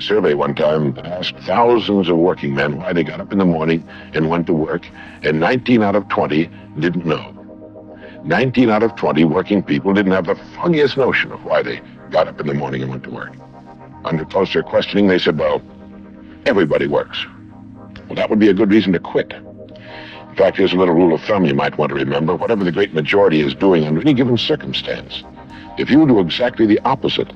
survey one time asked thousands of working men why they got up in the morning and went to work, and 19 out of 20 didn't know. 19 out of 20 working people didn't have the foggiest notion of why they got up in the morning and went to work. Under closer questioning, they said, well, everybody works. Well, that would be a good reason to quit. In fact, here's a little rule of thumb you might want to remember. Whatever the great majority is doing under any given circumstance, if you do exactly the opposite,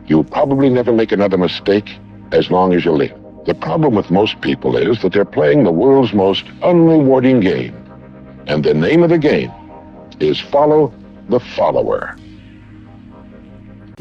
you'll probably never make another mistake as long as you live. The problem with most people is that they're playing the world's most unrewarding game. And the name of the game is follow the follower.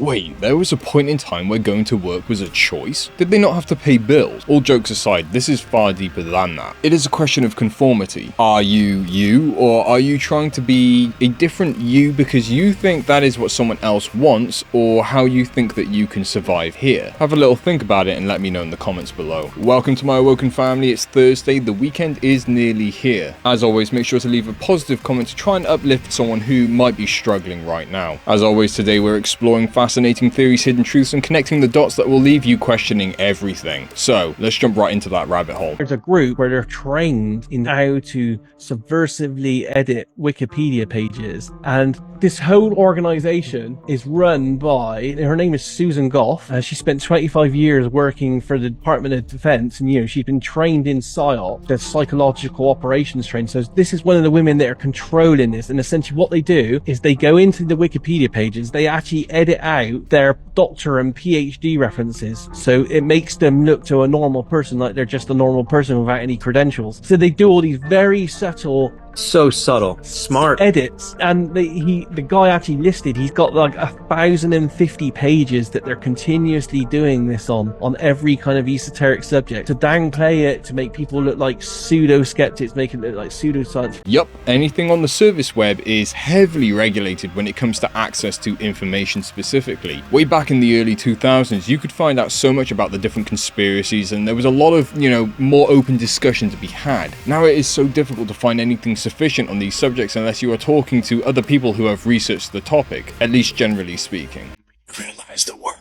Wait, there was a point in time where going to work was a choice? Did they not have to pay bills? All jokes aside, this is far deeper than that. It is a question of conformity. Are you you, or are you trying to be a different you because you think that is what someone else wants, or how you think that you can survive here? Have a little think about it and let me know in the comments below. Welcome to my Awoken family. It's Thursday, the weekend is nearly here. As always, make sure to leave a positive comment to try and uplift someone who might be struggling right now. As always, today we're exploring fascinating theories, hidden truths, and connecting the dots that will leave you questioning everything. So let's jump right into that rabbit hole. There's a group where they're trained in how to subversively edit Wikipedia pages, and this whole organization is run by, her name is Susan Goff. She spent 25 years working for the Department of Defense, and she's been trained in PSYOP, the psychological operations training. So this is one of the women that are controlling this, and essentially what they do is they go into the Wikipedia pages, they actually edit out their doctor and PhD references, so it makes them look to a normal person like they're just a normal person without any credentials. So they do all these very subtle, so subtle, smart edits, and the guy actually listed, he's got like 1,050 pages that they're continuously doing this on every kind of esoteric subject to downplay it, to make people look like pseudo-skeptics, make it look like pseudoscience. Yup, anything on the service web is heavily regulated when it comes to access to information specifically. Way back in the early 2000s, you could find out so much about the different conspiracies, and there was a lot of, more open discussion to be had. Now it is so difficult to find anything sufficient on these subjects unless you are talking to other people who have researched the topic, at least generally speaking. Realize the world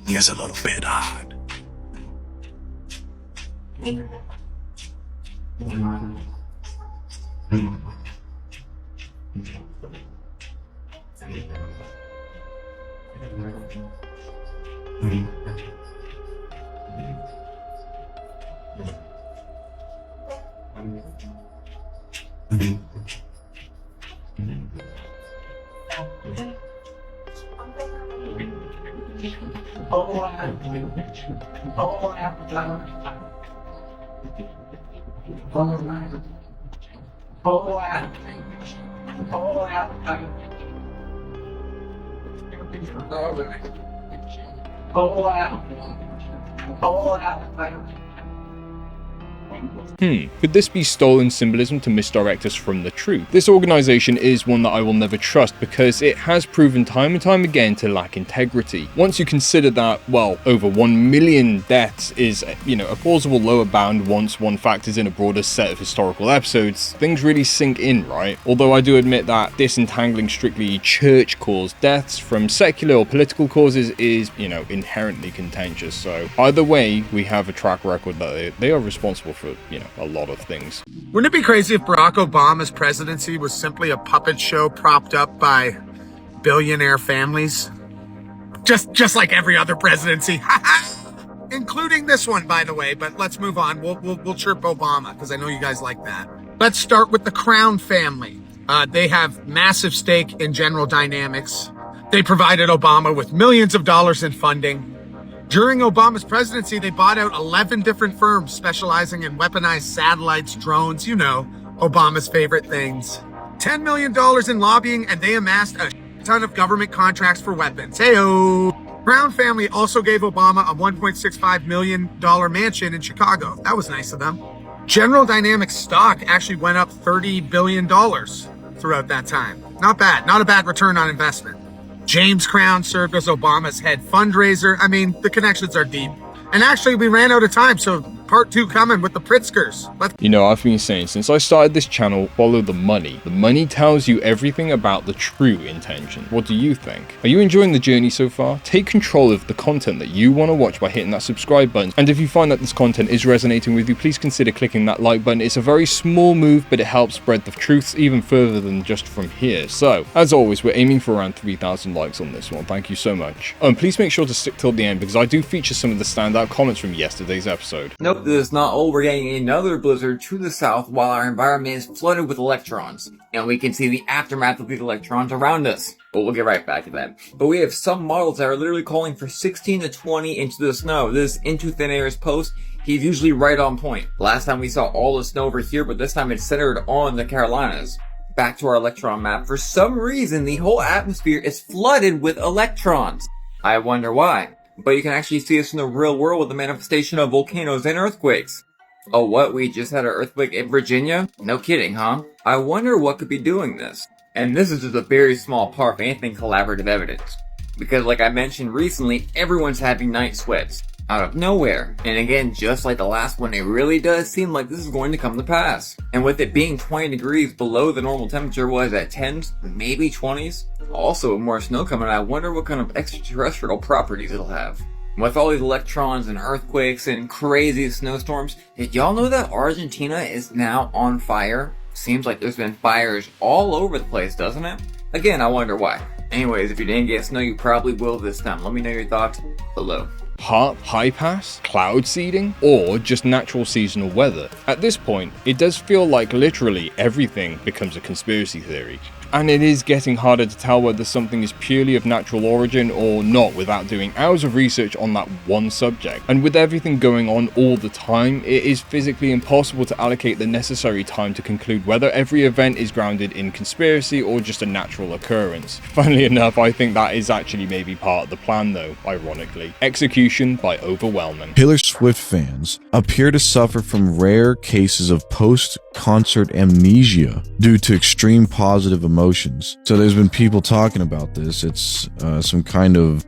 is a little bit odd. Could this be stolen symbolism to misdirect us from the truth? This organization is one that I will never trust because it has proven time and time again to lack integrity. Once you consider that, well, over 1 million deaths is, a plausible lower bound once one factors in a broader set of historical episodes, things really sink in, right? Although I do admit that disentangling strictly church-caused deaths from secular or political causes is, inherently contentious. So either way, we have a track record that they are responsible for, a lot of things. Wouldn't it be crazy if Barack Obama's presidency was simply a puppet show propped up by billionaire families? Just like every other presidency. Including this one, by the way, but let's move on. We'll chirp Obama because I know you guys like that. Let's start with the Crown family. They have massive stake in General Dynamics. They provided Obama with millions of dollars in funding. During Obama's presidency, they bought out 11 different firms specializing in weaponized satellites, drones, Obama's favorite things. $10 million in lobbying, and they amassed a ton of government contracts for weapons. Hey-o! Brown family also gave Obama a $1.65 million mansion in Chicago. That was nice of them. General Dynamics stock actually went up $30 billion throughout that time. Not bad. Not a bad return on investment. James Crown served as Obama's head fundraiser. I mean, the connections are deep. And actually, we ran out of time, so part 2 coming with the Pritzkers. Let's... You know, I've been saying since I started this channel, follow the money. The money tells you everything about the true intention. What do you think? Are you enjoying the journey so far? Take control of the content that you want to watch by hitting that subscribe button. And if you find that this content is resonating with you, please consider clicking that like button. It's a very small move, but it helps spread the truths even further than just from here. So, as always, we're aiming for around 3,000 likes on this one. Thank you so much. Please make sure to stick till the end because I do feature some of the standout comments from yesterday's episode. Nope, this is not all. We're getting another blizzard to the south while our environment is flooded with electrons, and we can see the aftermath of these electrons around us. But we'll get right back to that. But we have some models that are literally calling for 16 to 20 into the snow. This Into Thin Air's post, he's usually right on point. Last time we saw all the snow over here, but this time it's centered on the Carolinas. Back to our electron map. For some reason, the whole atmosphere is flooded with electrons. I wonder why. But you can actually see this in the real world with the manifestation of volcanoes and earthquakes. Oh, what? We just had an earthquake in Virginia? No kidding, huh? I wonder what could be doing this. And this is just a very small part of anything collaborative evidence. Because like I mentioned recently, everyone's having night sweats. Out of nowhere. And again, just like the last one, it really does seem like this is going to come to pass. And with it being 20 degrees below the normal temperature was at 10s, maybe 20s. Also, with more snow coming, I wonder what kind of extraterrestrial properties it'll have. With all these electrons and earthquakes and crazy snowstorms, did y'all know that Argentina is now on fire? Seems like there's been fires all over the place, doesn't it? Again, I wonder why. Anyways, if you didn't get snow, you probably will this time. Let me know your thoughts below. HAARP high pass, cloud seeding, or just natural seasonal weather. At this point, it does feel like literally everything becomes a conspiracy theory. And it is getting harder to tell whether something is purely of natural origin or not without doing hours of research on that one subject. And with everything going on all the time, it is physically impossible to allocate the necessary time to conclude whether every event is grounded in conspiracy or just a natural occurrence. Funnily enough, I think that is actually maybe part of the plan though, ironically. Execution by overwhelming. Taylor Swift fans appear to suffer from rare cases of post-concert amnesia due to extreme positive emotions. So there's been people talking about this. It's some kind of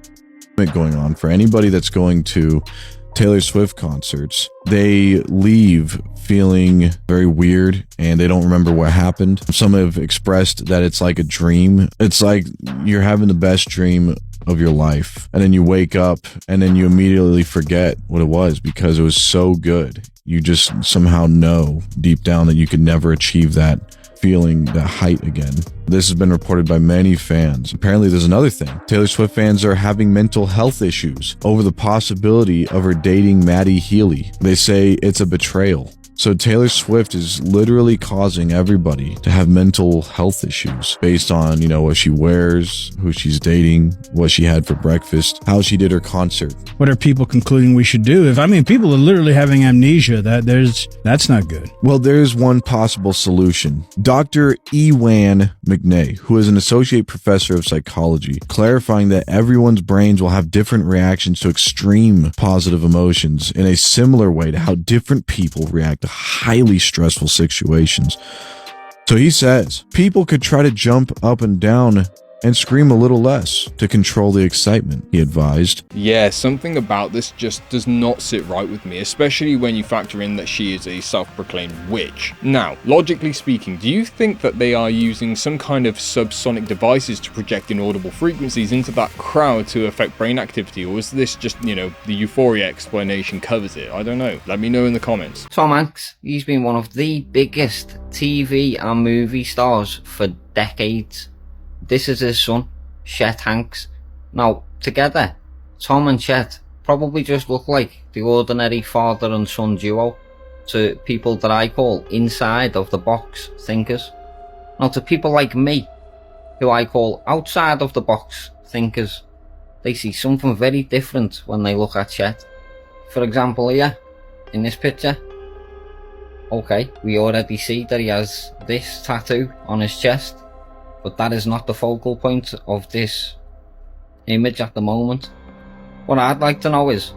going on for anybody that's going to Taylor Swift concerts. They leave feeling very weird and they don't remember what happened. Some have expressed that it's like a dream. It's like you're having the best dream of your life and then you wake up and then you immediately forget what it was because it was so good. You just somehow know deep down that you could never achieve that feeling, that height again. This has been reported by many fans. Apparently there's another thing. Taylor Swift fans are having mental health issues over the possibility of her dating Maddie Healy. They say it's a betrayal. So Taylor Swift is literally causing everybody to have mental health issues based on, what she wears, who she's dating, what she had for breakfast, how she did her concert. What are people concluding we should do? People are literally having amnesia. That's not good. Well, there's one possible solution. Dr. Ewan McNay, who is an associate professor of psychology, clarifying that everyone's brains will have different reactions to extreme positive emotions in a similar way to how different people react to highly stressful situations. So he says people could try to jump up and down and scream a little less to control the excitement, he advised. Yeah, something about this just does not sit right with me, especially when you factor in that she is a self-proclaimed witch. Now, logically speaking, do you think that they are using some kind of subsonic devices to project inaudible frequencies into that crowd to affect brain activity, or is this just, the euphoria explanation covers it? I don't know. Let me know in the comments. Tom Hanks, he's been one of the biggest TV and movie stars for decades. This is his son, Chet Hanks. Now, together, Tom and Chet probably just look like the ordinary father and son duo to people that I call inside of the box thinkers. Now, to people like me, who I call outside of the box thinkers, they see something very different when they look at Chet. For example, here, in this picture, okay, we already see that he has this tattoo on his chest. But that is not the focal point of this image at the moment. What I'd like to know is,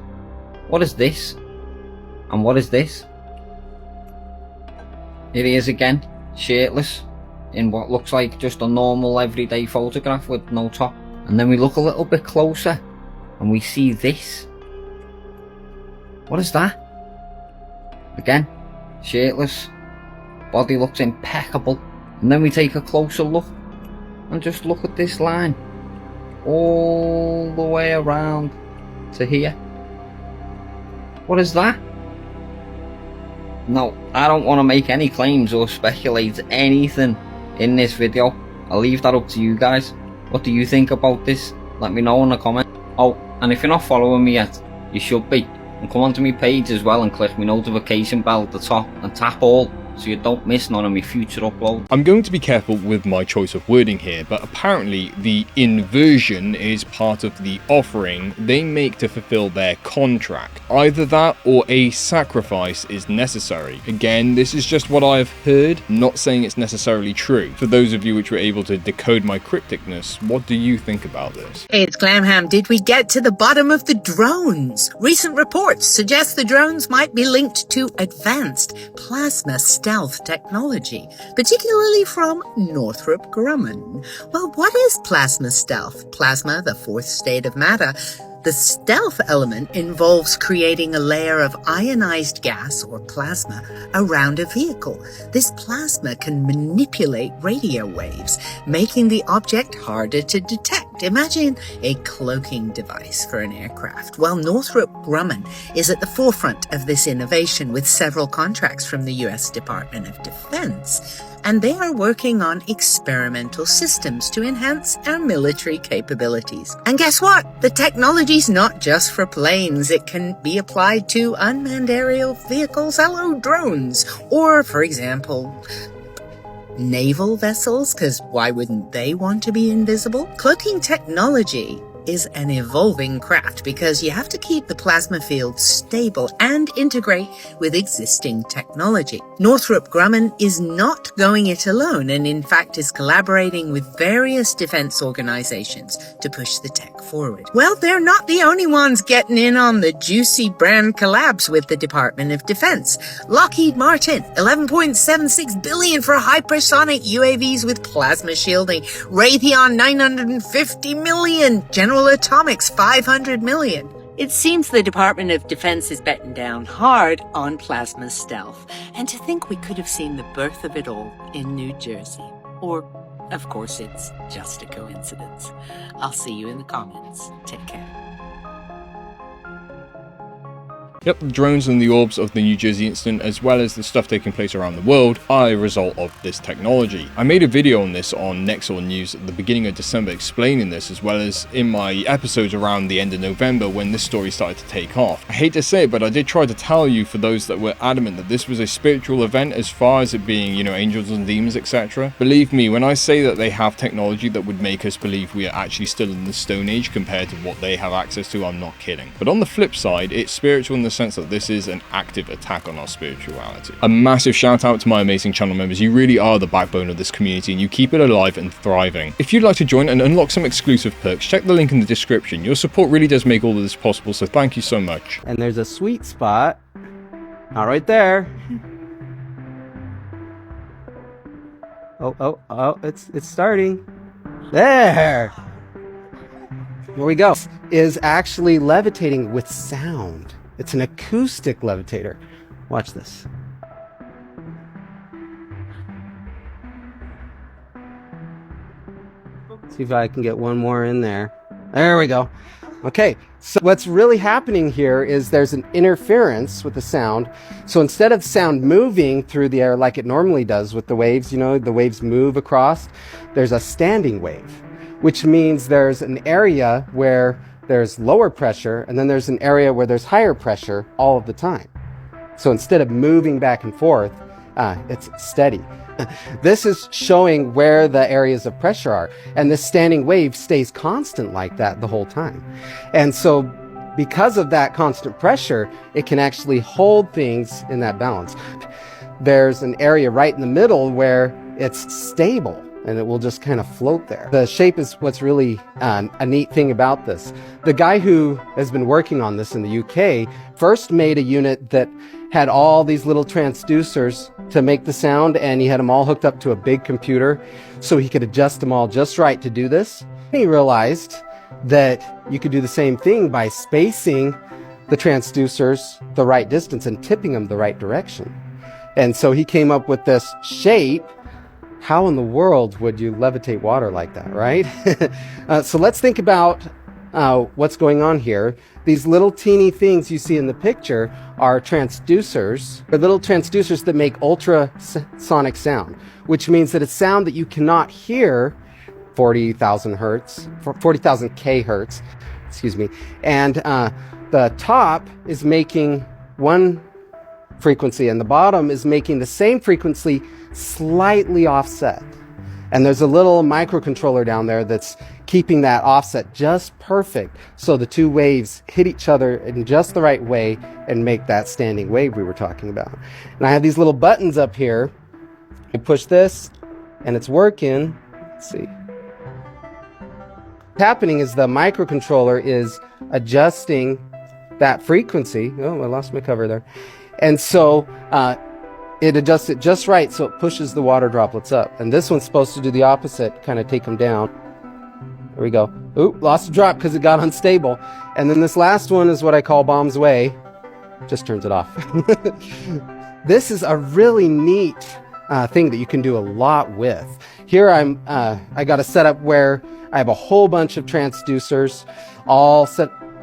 what is this? And what is this? Here he is again, shirtless, in what looks like just a normal everyday photograph with no top. And then we look a little bit closer, and we see this. What is that? Again, shirtless, body looks impeccable. And then we take a closer look and just look at this line all the way around to here. What is that? No, I don't want to make any claims or speculate anything in this video. I'll leave that up to you guys. What do you think about this? Let me know in the comment. Oh, and if you're not following me yet, you should be. And come onto my page as well and click my notification bell at the top and tap all, so you don't miss none of my future uploads. I'm going to be careful with my choice of wording here, but apparently the inversion is part of the offering they make to fulfill their contract. Either that or a sacrifice is necessary. Again, this is just what I've heard, not saying it's necessarily true. For those of you which were able to decode my crypticness, what do you think about this? Hey, it's Glamham. Did we get to the bottom of the drones? Recent reports suggest the drones might be linked to advanced plasma stealth technology, particularly from Northrop Grumman. Well, what is plasma stealth? Plasma, the fourth state of matter. The stealth element involves creating a layer of ionized gas or plasma around a vehicle. This plasma can manipulate radio waves, making the object harder to detect. Imagine a cloaking device for an aircraft. Well, Northrop Grumman is at the forefront of this innovation with several contracts from the US Department of Defense. And they are working on experimental systems to enhance our military capabilities. And guess what? The technology's not just for planes. It can be applied to unmanned aerial vehicles, hello, drones, or, for example, naval vessels, because why wouldn't they want to be invisible? Cloaking technology is an evolving craft because you have to keep the plasma field stable and integrate with existing technology. Northrop Grumman is not going it alone and in fact is collaborating with various defense organizations to push the tech forward. Well, they're not the only ones getting in on the juicy brand collabs with the Department of Defense. Lockheed Martin, $11.76 billion for hypersonic UAVs with plasma shielding. Raytheon, $950 million. General Atomics, $500 million. It seems the Department of Defense is betting down hard on plasma stealth. And to think we could have seen the birth of it all in New Jersey. Or, of course, it's just a coincidence. I'll see you in the comments. Take care. Yep, the drones and the orbs of the New Jersey incident, as well as the stuff taking place around the world, are a result of this technology. I made a video on this on Nexor News at the beginning of December explaining this, as well as in my episodes around the end of November when this story started to take off. I hate to say it, but I did try to tell you, for those that were adamant that this was a spiritual event as far as it being, you know, angels and demons, etc. Believe me, when I say that they have technology that would make us believe we are actually still in the Stone Age compared to what they have access to, I'm not kidding. But on the flip side, it's spiritual in the sense that this is an active attack on our spirituality. A massive shout out to my amazing channel members. You really are the backbone of this community and you keep it alive and thriving. If you'd like to join and unlock some exclusive perks, check the link in the description. Your support really does make all of this possible, so thank you so much. And there's a sweet spot, not right there. Oh, it's starting. There! Here we go. Is actually levitating with sound. It's an acoustic levitator. Watch this. See if I can get one more in there. There we go. Okay, so what's really happening here is there's an interference with the sound. So instead of sound moving through the air like it normally does with the waves, you know, the waves move across, there's a standing wave, which means there's an area where there's lower pressure, and then there's an area where there's higher pressure all of the time. So instead of moving back and forth, it's steady. This is showing where the areas of pressure are, and this standing wave stays constant like that the whole time. And so because of that constant pressure, it can actually hold things in that balance. There's an area right in the middle where it's stable, and it will just kind of float there. The shape is what's really a neat thing about this. The guy who has been working on this in the UK first made a unit that had all these little transducers to make the sound, and he had them all hooked up to a big computer so he could adjust them all just right to do this. He realized that you could do the same thing by spacing the transducers the right distance and tipping them the right direction. And so he came up with this shape. How in the world would you levitate water like that, right? So let's think about what's going on here. These little teeny things you see in the picture are transducers. They're little transducers that make ultrasonic sound, which means that it's sound that you cannot hear 40,000 hertz, 40,000 kHz, excuse me. And the top is making one frequency and the bottom is making the same frequency slightly offset. And there's a little microcontroller down there that's keeping that offset just perfect so the two waves hit each other in just the right way and make that standing wave we were talking about. And I have these little buttons up here. I push this and it's working. Let's see. What's happening is the microcontroller is adjusting that frequency. Oh, I lost my cover there. And so it adjusts it just right so it pushes the water droplets up. And this one's supposed to do the opposite, kind of take them down. There we go. Oop, lost a drop because it got unstable. And then this last one is what I call bomb's way. Just turns it off. This is a really neat thing that you can do a lot with. Here I got a setup where I have a whole bunch of transducers all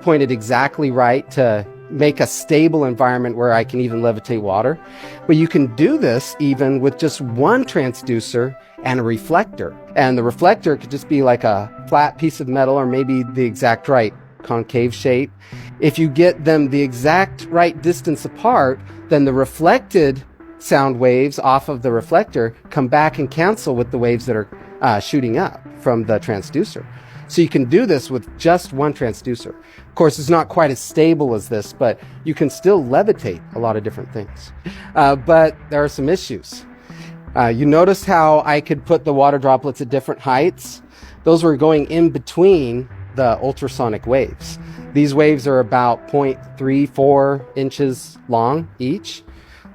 pointed exactly right to make a stable environment where I can even levitate water. But you can do this even with just one transducer and a reflector. And the reflector could just be like a flat piece of metal or maybe the exact right concave shape. If you get them the exact right distance apart, then the reflected sound waves off of the reflector come back and cancel with the waves that are shooting up from the transducer. So you can do this with just one transducer. Of course, it's not quite as stable as this, but you can still levitate a lot of different things. But there are some issues. You notice how I could put the water droplets at different heights? Those were going in between the ultrasonic waves. These waves are about 0.34 inches long each.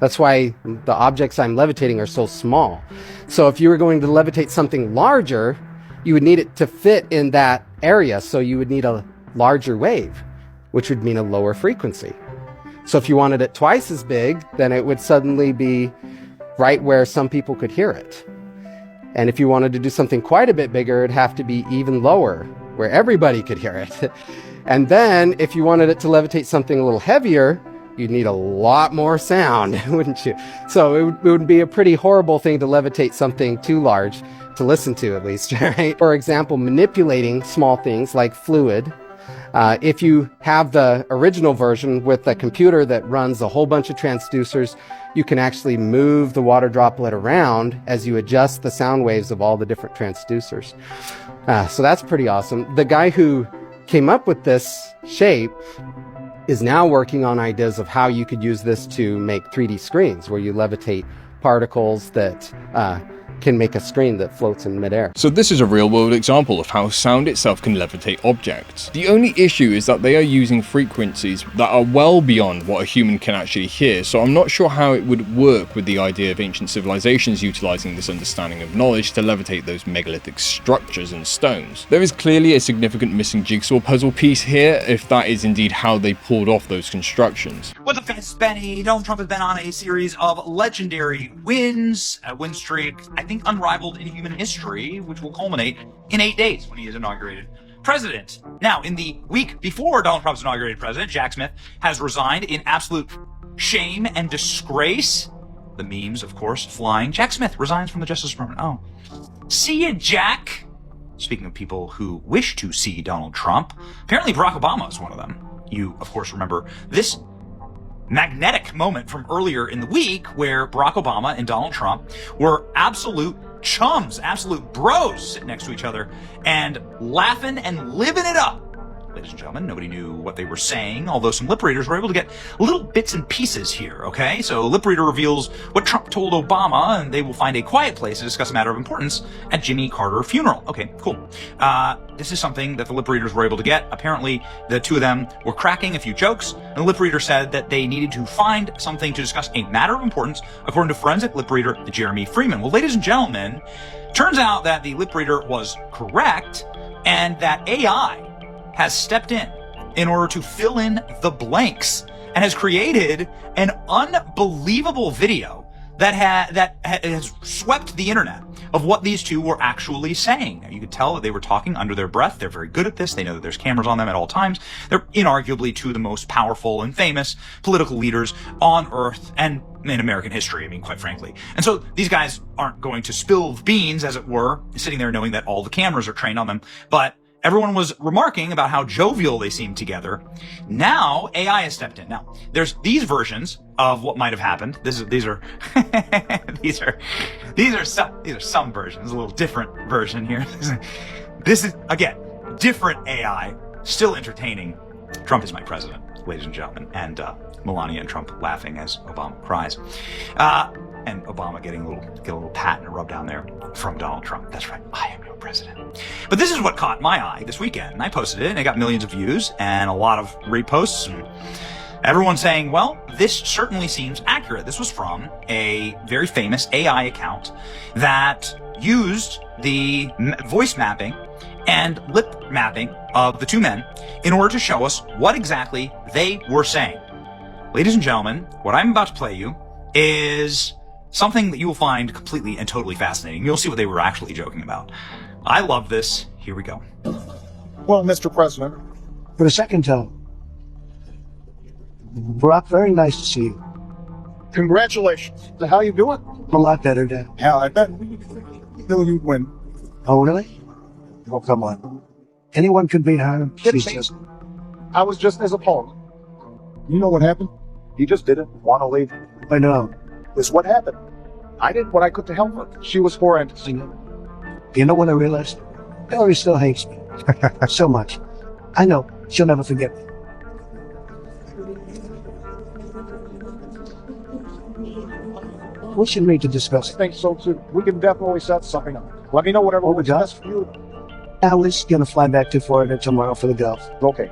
That's why the objects I'm levitating are so small. So if you were going to levitate something larger, you would need it to fit in that area. So you would need a larger wave, which would mean a lower frequency. So if you wanted it twice as big, then it would suddenly be right where some people could hear it. And if you wanted to do something quite a bit bigger, it'd have to be even lower, where everybody could hear it. And then if you wanted it to levitate something a little heavier, you'd need a lot more sound, wouldn't you? So it would be a pretty horrible thing to levitate something too large, to listen to at least, right? For example, manipulating small things like fluid. If you have the original version with a computer that runs a whole bunch of transducers, you can actually move the water droplet around as you adjust the sound waves of all the different transducers. So that's pretty awesome. The guy who came up with this shape is now working on ideas of how you could use this to make 3D screens where you levitate particles that can make a screen that floats in midair. So this is a real-world example of how sound itself can levitate objects. The only issue is that they are using frequencies that are well beyond what a human can actually hear, so I'm not sure how it would work with the idea of ancient civilizations utilizing this understanding of knowledge to levitate those megalithic structures and stones. There is clearly a significant missing jigsaw puzzle piece here, if that is indeed how they pulled off those constructions. What's up, guys? Benny. Donald Trump has been on a series of legendary wins, a win streak, I think unrivaled in human history, which will culminate in 8 days when he is inaugurated president. Now, in the week before Donald Trump's inaugurated president, Jack Smith has resigned in absolute shame and disgrace. The memes, of course, flying. Jack Smith resigns from the Justice Department. Oh. See ya, Jack. Speaking of people who wish to see Donald Trump, apparently Barack Obama is one of them. You, of course, remember this magnetic moment from earlier in the week where Barack Obama and Donald Trump were absolute chums, absolute bros sitting next to each other and laughing and living it up. Ladies and gentlemen, nobody knew what they were saying, although some lip readers were able to get little bits and pieces here, okay? So lip reader reveals what Trump told Obama, and they will find a quiet place to discuss a matter of importance at Jimmy Carter funeral. Okay, cool. This is something that the lip readers were able to get. Apparently, the two of them were cracking a few jokes, and the lip reader said that they needed to find something to discuss a matter of importance, according to forensic lip reader Jeremy Freeman. Well, ladies and gentlemen, turns out that the lip reader was correct, and that AI has stepped in in order to fill in the blanks and has created an unbelievable video that has swept the internet of what these two were actually saying. Now, you could tell that they were talking under their breath. They're very good at this. They know that there's cameras on them at all times. They're inarguably two of the most powerful and famous political leaders on Earth and in American history, I mean, quite frankly. And so these guys aren't going to spill beans, as it were, sitting there knowing that all the cameras are trained on them. But everyone was remarking about how jovial they seemed together. Now AI has stepped in. Now there's these versions of what might have happened. These are some versions. A little different version here. This is again different AI, still entertaining. Trump is my president, ladies and gentlemen, and Melania and Trump laughing as Obama cries, and Obama getting a little pat and a rub down there from Donald Trump. That's right, I am your president. But this is what caught my eye this weekend. I posted it, and it got millions of views and a lot of reposts, and everyone saying, well, this certainly seems accurate. This was from a very famous AI account that used the voice mapping and lip mapping of the two men in order to show us what exactly they were saying. Ladies and gentlemen, what I'm about to play you is something that you will find completely and totally fascinating. You'll see what they were actually joking about. I love this. Here we go. Well, Mr. President. For the second time. Barack, very nice to see you. Congratulations. So how you doing? A lot better, Dad. Hell, I bet knew you'd win. Oh, really? Oh, come on. Anyone could beat her. She's Didn't just... I was just his opponent. You know what happened? He just didn't want to leave. I know. This is what happened. I did what I could to help her. She was horrendous. I know. You know what I realized? Hillary still hates me. So much. I know. She'll never forget me. We should meet to discuss I it. think so too. We can definitely set something up. Let me know whatever works best for you. Alice gonna fly back to Florida tomorrow for the golf. Okay.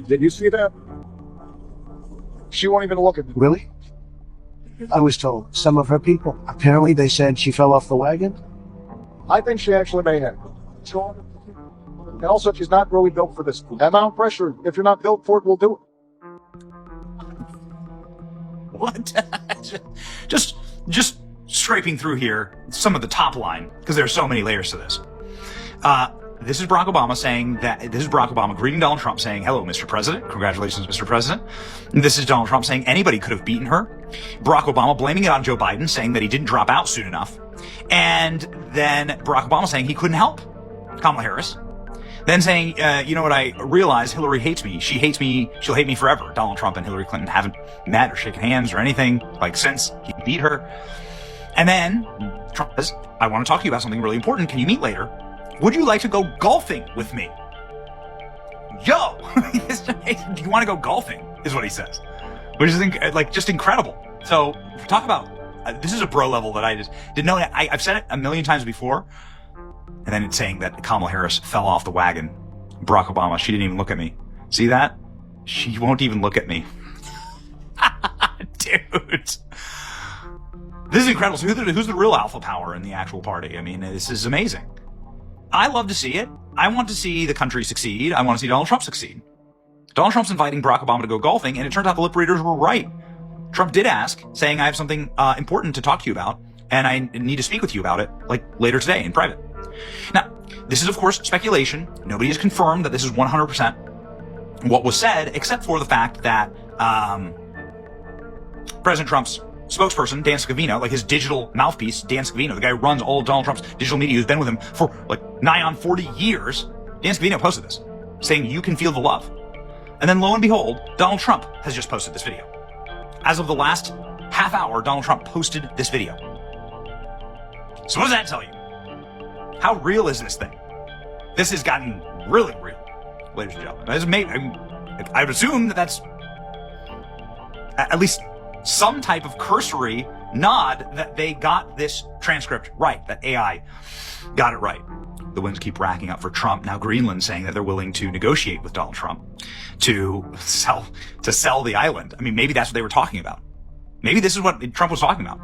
Did you see that? She won't even look at me. Really? I was told. Some of her people. Apparently they said she fell off the wagon. I think she actually may have. And also, she's not really built for this. The amount of pressure, if you're not built for it, we'll do it. What? just scraping through here, some of the top line, because there are so many layers to this. This is Barack Obama saying that, this is Barack Obama greeting Donald Trump saying, hello, Mr. President. Congratulations, Mr. President. And this is Donald Trump saying anybody could have beaten her. Barack Obama blaming it on Joe Biden, saying that he didn't drop out soon enough. And then Barack Obama saying he couldn't help Kamala Harris. Then saying, you know what, I realize Hillary hates me. She hates me. She'll hate me forever. Donald Trump and Hillary Clinton haven't met or shaken hands or anything like since he beat her. And then Trump says, I want to talk to you about something really important. Can you meet later? Would you like to go golfing with me? Yo, do you want to go golfing? Is what he says, which is like just incredible. So talk about, this is a bro level that I just didn't know. I've said it a million times before. And then it's saying that Kamala Harris fell off the wagon. Barack Obama, she didn't even look at me. See that? She won't even look at me. Dude. This is incredible. So who's the real alpha power in the actual party? I mean, this is amazing. I love to see it. I want to see the country succeed. I want to see Donald Trump succeed. Donald Trump's inviting Barack Obama to go golfing, and it turns out the lip readers were right. Trump did ask, saying, I have something important to talk to you about, and I need to speak with you about it, like later today in private. Now, this is, of course, speculation. Nobody has confirmed that this is 100% what was said, except for the fact that President Trump's spokesperson, Dan Scavino, like his digital mouthpiece, Dan Scavino, the guy who runs all of Donald Trump's digital media, who's been with him for like nigh on 40 years, Dan Scavino posted this, saying you can feel the love. And then lo and behold, Donald Trump has just posted this video. As of the last half hour, Donald Trump posted this video. So what does that tell you? How real is this thing? This has gotten really real, ladies and gentlemen. I would assume that that's at least some type of cursory nod that they got this transcript right, that AI got it right. The wins keep racking up for Trump. Now Greenland saying that they're willing to negotiate with Donald Trump to sell the island. I mean, maybe that's what they were talking about. Maybe this is what Trump was talking about.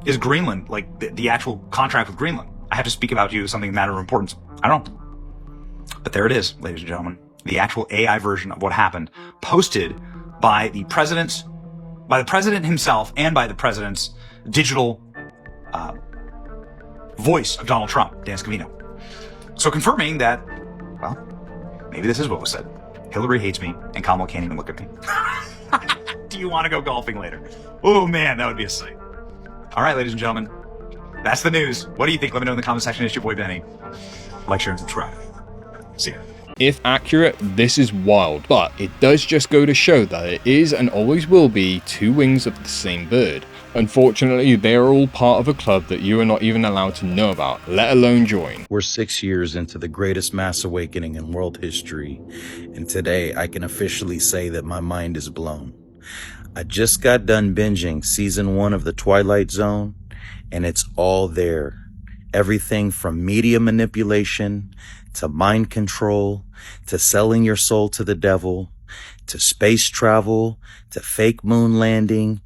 Is Greenland, like the actual contract with Greenland? I have to speak about you as something matter of importance. I don't know. But there it is, ladies and gentlemen. The actual AI version of what happened, posted by the president himself and by the president's digital voice of Donald Trump, Dan Scavino. So confirming that, well, maybe this is what was said. Hillary hates me and Kamala can't even look at me. Do you want to go golfing later? Oh man, that would be a sight. All right, ladies and gentlemen, that's the news. What do you think? Let me know in the comment section. It's your boy Benny. Like, share, and subscribe. See ya. If accurate, this is wild, but it does just go to show that it is and always will be two wings of the same bird. Unfortunately, they are all part of a club that you are not even allowed to know about, let alone join. We're 6 years into the greatest mass awakening in world history, and today I can officially say that my mind is blown. I just got done binging season 1 of The Twilight Zone, and it's all there. Everything from media manipulation, to mind control, to selling your soul to the devil, to space travel, to fake moon landing.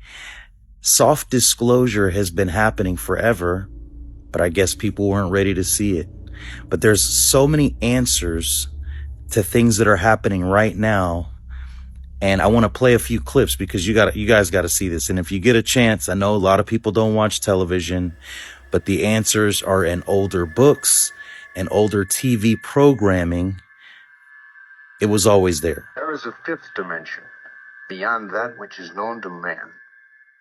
Soft disclosure has been happening forever, but I guess people weren't ready to see it. But there's so many answers to things that are happening right now. And I want to play a few clips because you guys got to see this. And if you get a chance, I know a lot of people don't watch television, but the answers are in older books and older TV programming. It was always there. There is a fifth dimension, beyond that which is known to man.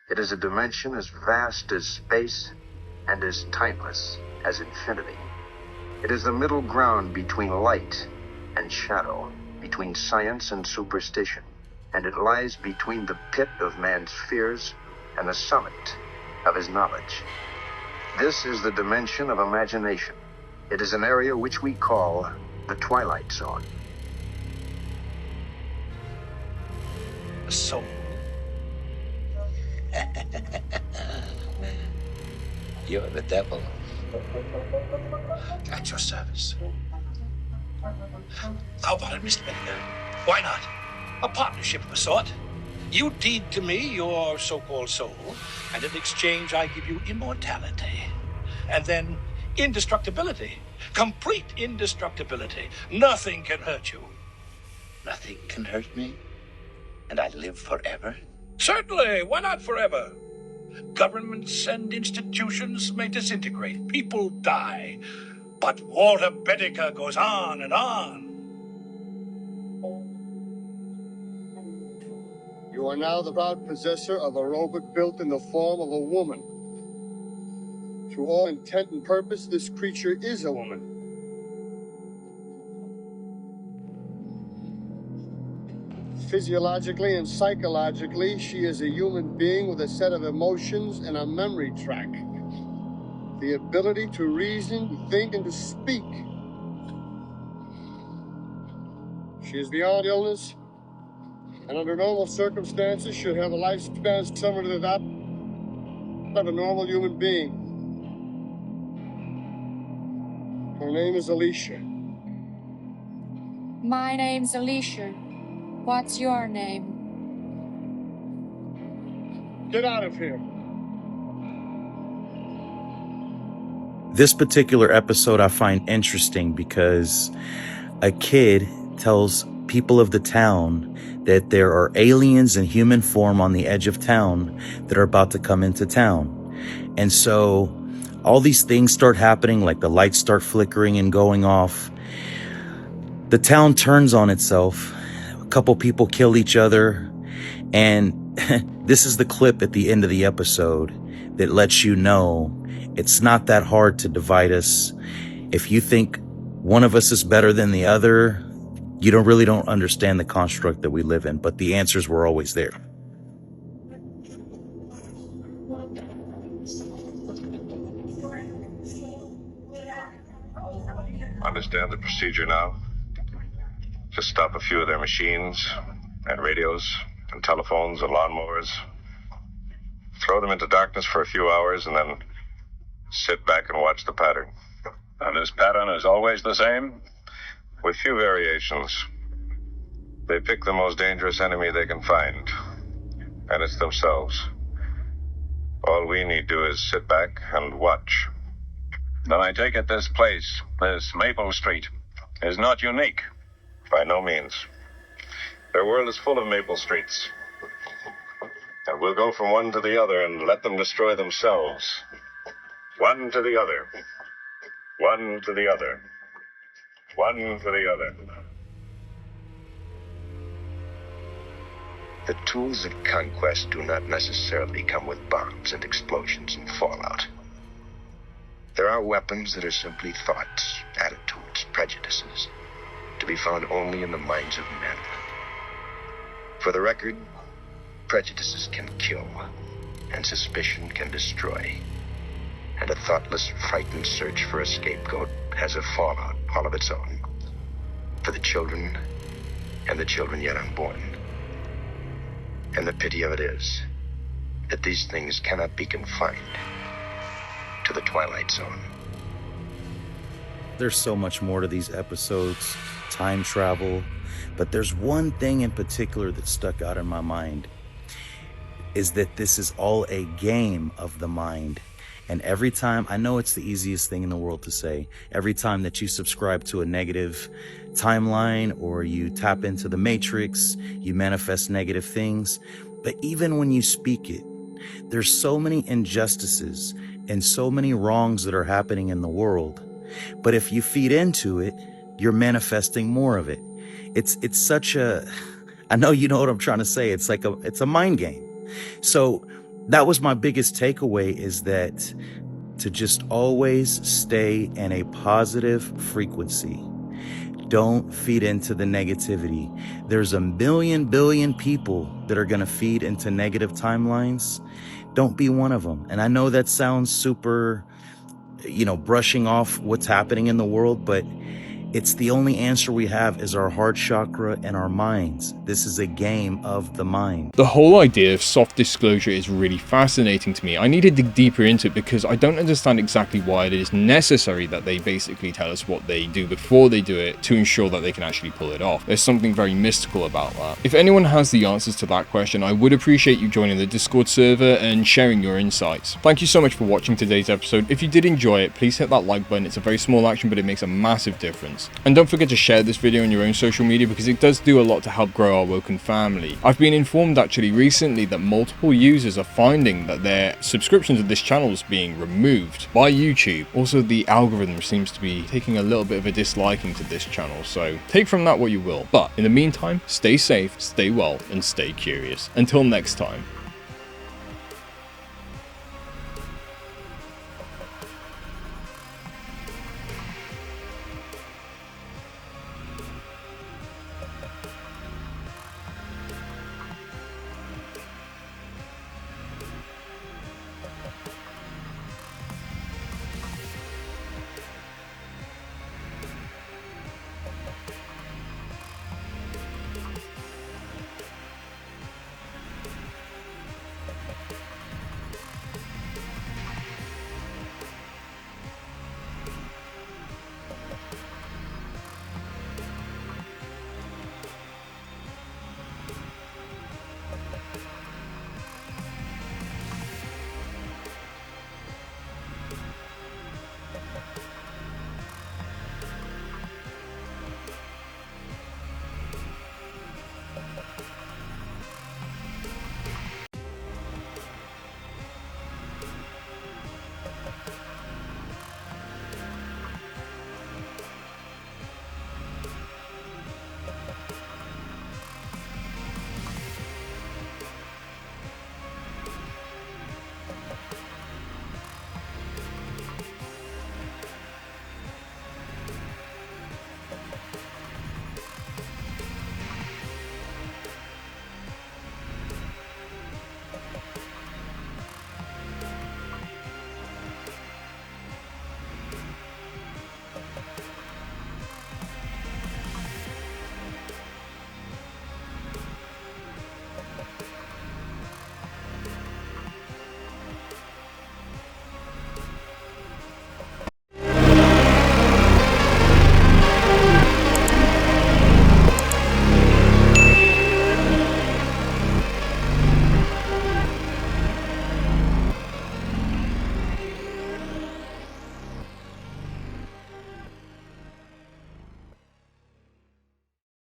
It is a dimension as vast as space and as timeless as infinity. It is the middle ground between light and shadow, between science and superstition, and it lies between the pit of man's fears and the summit of his knowledge. This is the dimension of imagination. It is an area which we call the Twilight Zone. The soul. You're the devil. At your service. How about it, Mr. Benninger? Why not? A partnership of a sort. You deed to me your so-called soul, and in exchange I give you immortality. And then indestructibility. Complete indestructibility. Nothing can hurt you. Nothing can hurt me? And I live forever? Certainly. Why not forever? Governments and institutions may disintegrate. People die. But Walter Bedecker goes on and on. You are now the proud possessor of a robot built in the form of a woman. To all intent and purpose, this creature is a woman. Physiologically and psychologically, she is a human being with a set of emotions and a memory track. The ability to reason, think, and to speak. She is beyond illness, and under normal circumstances should have a lifespan similar to that of a normal human being. Her name is Alicia. My name's Alicia. What's your name? Get out of here. This particular episode I find interesting because a kid tells people of the town that there are aliens in human form on the edge of town that are about to come into town. And so all these things start happening, like the lights start flickering and going off. The town turns on itself. A couple people kill each other. And this is the clip at the end of the episode that lets you know it's not that hard to divide us. If you think one of us is better than the other, you don't understand the construct that we live in, but the answers were always there. Understand the procedure now? Just stop a few of their machines and radios and telephones and lawnmowers throw them into darkness for a few hours, and then sit back and watch the pattern. And this pattern is always the same, with few variations. They pick the most dangerous enemy they can find, and it's themselves. All we need to do is sit back and watch. Then I take it this place, this Maple Street, is not unique. By no means. Their world is full of Maple Streets. And we'll go from one to the other and let them destroy themselves. One to the other. One to the other. One to the other. The tools of conquest do not necessarily come with bombs and explosions and fallout. There are weapons that are simply thoughts, attitudes, prejudices, to be found only in the minds of men. For the record, prejudices can kill, and suspicion can destroy. And a thoughtless, frightened search for a scapegoat has a fallout all of its own. For the children, and the children yet unborn. And the pity of it is that these things cannot be confined to the Twilight Zone. There's so much more to these episodes, time travel, but there's one thing in particular that stuck out in my mind, is that this is all a game of the mind. And every time, I know it's the easiest thing in the world to say, every time that you subscribe to a negative timeline or you tap into the matrix, you manifest negative things. But even when you speak it, there's so many injustices and so many wrongs that are happening in the world. But if you feed into it, you're manifesting more of it. It's such a, I know you know what I'm trying to say. It's like it's a mind game. So that was my biggest takeaway, is that to just always stay in a positive frequency. Don't feed into the negativity. There's a billion people that are going to feed into negative timelines. Don't be one of them. And I know that sounds super, brushing off what's happening in the world, but it's the only answer we have is our heart chakra and our minds. This is a game of the mind. The whole idea of soft disclosure is really fascinating to me. I need to dig deeper into it because I don't understand exactly why it is necessary that they basically tell us what they do before they do it to ensure that they can actually pull it off. There's something very mystical about that. If anyone has the answers to that question, I would appreciate you joining the Discord server and sharing your insights. Thank you so much for watching today's episode. If you did enjoy it, please hit that like button. It's a very small action, but it makes a massive difference. And don't forget to share this video on your own social media because it does do a lot to help grow our Woken family. I've been informed actually recently that multiple users are finding that their subscription to this channel is being removed by YouTube. Also, the algorithm seems to be taking a little bit of a disliking to this channel, so take from that what you will. But in the meantime, stay safe, stay well, and stay curious. Until next time.